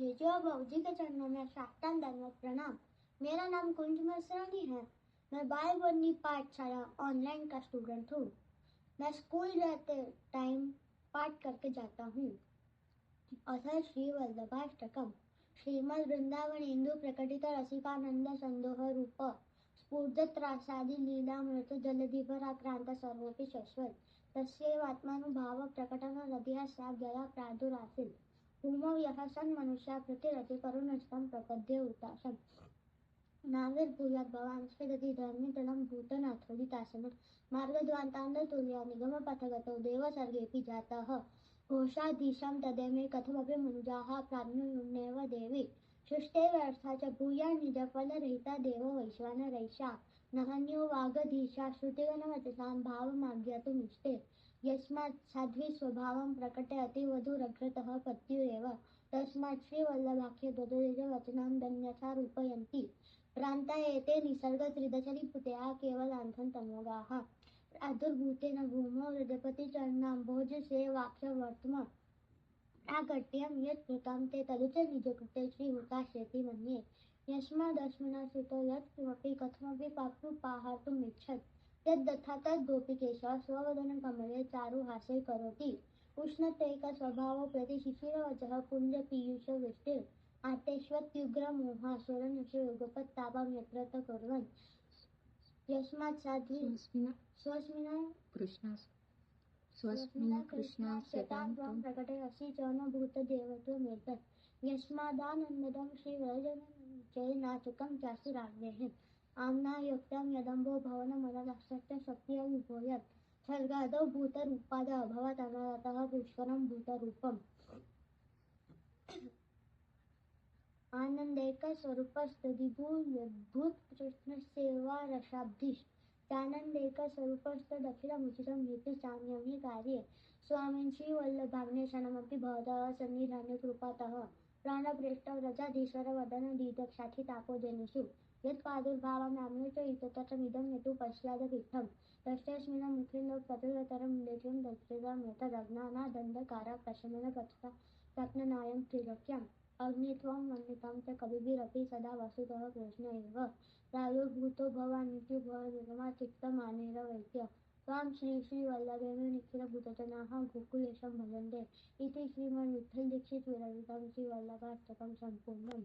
जीजू और भाऊजी के चरणों में साष्टांग दंडवत प्रणाम। मेरा नाम कुंज मसरानी है। मैं बाल बन्नी पाठशाला ऑनलाइन का स्टूडेंट हूँ। मैं स्कूल जाते टाइम पाठ करके जाता हूँ। अथ श्री वल्लभाष्टकम। श्रीमद वृंदावन इंदु प्रकटित रसिकानंद संदोह रूप स्फूर्जत्रासादि लीलामृत जलधिभराक्रांत सर्वोपि शश्वत तस्यैवात्मानुभाव प्रकटन हृदय साज्ञया प्रादुरासीत् भूमौ यः सन् मनुष्या कृतिरति करुणस्तं प्रपद्ये उतासम् नाविर्भूयात् भवान् स्फीदति धर्मितलं भूतनाथोदितासनं मार्गध्वान्तान्धतुल्या निगमपथगतो देवसर्गेऽपि जातः घोषाधीशं तदेमे कथमपि मनुजाः प्राज्ञोन्येव देवी सृष्टेव्यर्था च भूया निजफलरहिता देव वैश्वानरैषा नहन्यो वागधीशा श्रुतिगणवचसां भावमाज्ञातुमिष्टे यस्मात् साध्वी स्वभावं प्रकटयति वधूरग्रतः पत्युरेव तस्मात् श्रीवल्लभाख्ये द्वदुजवचनां धन्यथा रूपयन्ति प्रान्ता एते निसर्गत्रिदशरीपुत्याः केवलान्धं तमोगाः प्रादुर्भूतेन भूमौ हृदपतिचरणाम्भोजसेवाख्यवर्त्म प्रागट्यं यत् कृतं ते तदुच निजकृते श्रीहुताशेति मन्ये यस्मादस्मिन् श्रुतौ यत् किमपि कथमपि पाप्तुपाहर्तुमिच्छत् यद्दथा तद्गोपिकेशः स्ववदनकमले चारुहासे करोति उष्णतैकस्वभावो प्रतिशिशिरवचः कुञ्जपीयूषवृष्टिर् आतेष्वत्युग्रमोहा स्वरनिषयोगपत्तापं यत्र कुर्वन् यस्मात् साध्वी स्वस्मिन् कृष्णास्यतां त्वं प्रकटयसि च न भूतदेवत्वमेतत् यस्मादानन्ददं श्रीव्रजनचयनाचकं चासि राज्ञेः आम्नायोक्तं यदम्बो भवनमनलक्षस्य शक्तिः विभूयत् सर्गादौ भूतरूपादः अभवत् अनरतः पुष्करं भूतरूपम् आनन्दैकस्वरूपस्तदिभूतकृष्णस्येवा रसाब्धिश्च चानन्दैकस्वरूपस्तदखिलमुचितं हेतुसाम्यं हि कार्ये स्वामिन् श्रीवल्लभाग्नेशनमपि भवतः सन्निधाने कृपातः प्राणप्रेष्ठव्रजाधीश्वर वदनदीदक्षाठितापोजनेषु यत्प्रादुर्भावनाम्ने च इतस्ततमिदं यतु पश्चादपीठं तस्यस्मिन् मुखेन प्रचुरतरं लेख्यं दक्षिणामेतदज्ञानादन्धकाराप्रशमन पथता प्रज्ञनायं त्रिलोक्यम् अग्नित्वं वन्दितं च कविभिरपि सदा वसुतः कृष्ण एव प्रादुर्भूतो भवानिति भवनिगमाचित्तमानेन वैद्य त्वां श्रीवल्लभेन निखिलभूतजनाः गोकुलेशं भजन्ते इति श्रीमद्विठ्ठलदीक्षितविरचितं श्रीवल्लभाष्टकं सम्पूर्णम्।